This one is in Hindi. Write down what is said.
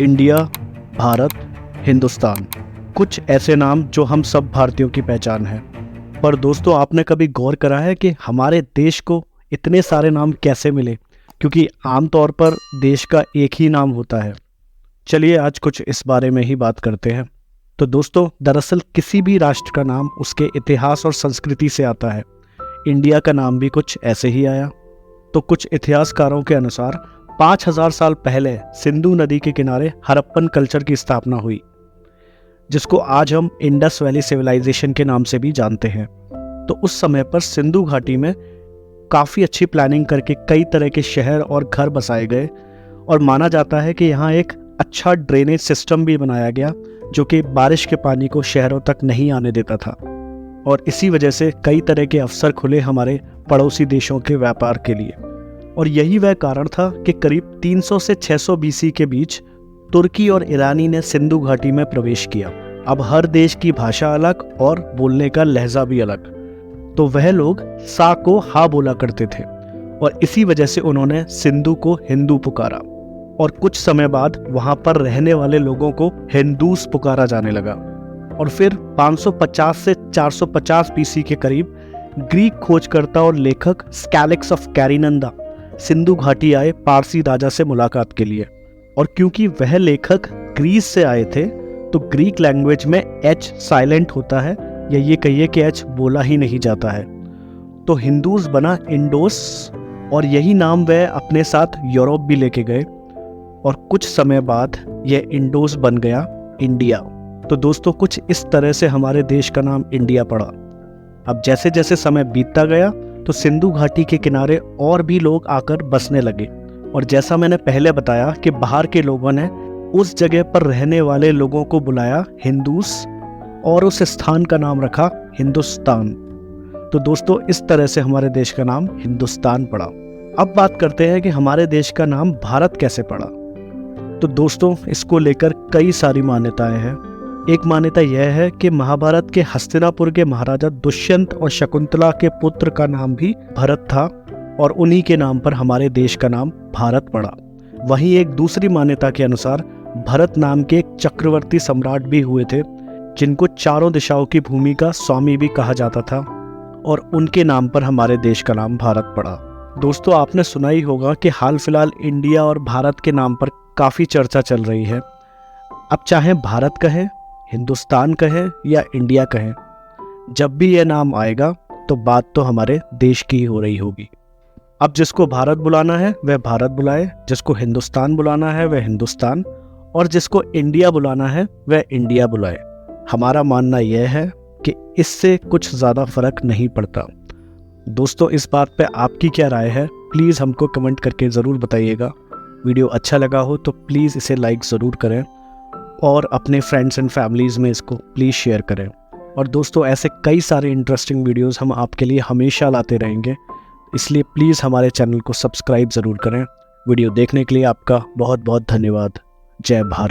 इंडिया, भारत, हिंदुस्तान, कुछ ऐसे नाम जो हम सब भारतीयों की पहचान है। पर दोस्तों, आपने कभी गौर करा है कि हमारे देश को इतने सारे नाम कैसे मिले? क्योंकि आमतौर पर देश का एक ही नाम होता है। चलिए आज कुछ इस बारे में ही बात करते हैं। तो दोस्तों, दरअसल किसी भी राष्ट्र का नाम उसके इतिहास और संस्कृति से आता है। इंडिया का नाम भी कुछ ऐसे ही आया। तो कुछ इतिहासकारों के अनुसार 5000 साल पहले सिंधु नदी के किनारे हड़प्पन कल्चर की स्थापना हुई, जिसको आज हम इंडस वैली सिविलाइजेशन के नाम से भी जानते हैं। तो उस समय पर सिंधु घाटी में काफ़ी अच्छी प्लानिंग करके कई तरह के शहर और घर बसाए गए, और माना जाता है कि यहाँ एक अच्छा ड्रेनेज सिस्टम भी बनाया गया, जो कि बारिश के पानी को शहरों तक नहीं आने देता था। और इसी वजह से कई तरह के अवसर खुले हमारे पड़ोसी देशों के व्यापार के लिए। और यही वह कारण था कि करीब 300 से 600 बीसी के बीच तुर्की और ईरानी ने सिंधु घाटी में प्रवेश किया। अब हर देश की भाषा अलग और बोलने का लहजा भी अलग, तो वह लोग सा को हा बोला करते थे, और इसी वजह से उन्होंने सिंधु को हिंदू पुकारा। और कुछ समय बाद वहां पर रहने वाले लोगों को हिंदूस पुकारा जाने लगा। और फिर 550 से 450 बीसी के करीब ग्रीक खोजकर्ता और लेखक स्कैलिक्स ऑफ कैरिनंदा सिंधु घाटी आए पारसी राजा से मुलाकात के लिए। और क्योंकि वह लेखक ग्रीस से आए थे, तो ग्रीक लैंग्वेज में एच साइलेंट होता है, या ये कहिए कि एच बोला ही नहीं जाता है। तो हिंदूस बना इंडोस, और यही नाम वह अपने साथ यूरोप भी लेके गए, और कुछ समय बाद यह इंडोस बन गया इंडिया। तो दोस्तों, कुछ इस तरह से हमारे देश का नाम इंडिया पड़ा। अब जैसे जैसे समय बीतता गया, तो सिंधु घाटी के किनारे और भी लोग आकर बसने लगे, और जैसा मैंने पहले बताया कि बाहर के लोगों ने उस जगह पर रहने वाले लोगों को बुलाया हिंदूस, और उस स्थान का नाम रखा हिंदुस्तान। तो दोस्तों, इस तरह से हमारे देश का नाम हिंदुस्तान पड़ा। अब बात करते हैं कि हमारे देश का नाम भारत कैसे पड़ा। तो दोस्तों, इसको लेकर कई सारी मान्यताएं हैं। एक मान्यता यह है कि महाभारत के हस्तिनापुर के महाराजा दुष्यंत और शकुंतला के पुत्र का नाम भी भरत था, और उन्हीं के नाम पर हमारे देश का नाम भारत पड़ा। वहीं एक दूसरी मान्यता के अनुसार भरत नाम के एक चक्रवर्ती सम्राट भी हुए थे, जिनको चारों दिशाओं की भूमि का स्वामी भी कहा जाता था, और उनके नाम पर हमारे देश का नाम भारत पड़ा। दोस्तों, आपने सुना ही होगा कि हाल फिलहाल इंडिया और भारत के नाम पर काफ़ी चर्चा चल रही है। अब चाहे भारत कहें, हिंदुस्तान कहें या इंडिया कहें, जब भी यह नाम आएगा तो बात तो हमारे देश की ही हो रही होगी। अब जिसको भारत बुलाना है वह भारत बुलाए, जिसको हिंदुस्तान बुलाना है वह हिंदुस्तान, और जिसको इंडिया बुलाना है वह इंडिया बुलाए। हमारा मानना यह है कि इससे कुछ ज़्यादा फर्क नहीं पड़ता। दोस्तों, इस बात पे आपकी क्या राय है, प्लीज़ हमको कमेंट करके ज़रूर बताइएगा। वीडियो अच्छा लगा हो तो प्लीज़ इसे लाइक ज़रूर करें, और अपने फ्रेंड्स एंड फैमिलीज़ में इसको प्लीज़ शेयर करें। और दोस्तों, ऐसे कई सारे इंटरेस्टिंग वीडियोस हम आपके लिए हमेशा लाते रहेंगे, इसलिए प्लीज़ हमारे चैनल को सब्सक्राइब ज़रूर करें। वीडियो देखने के लिए आपका बहुत बहुत धन्यवाद। जय भारत।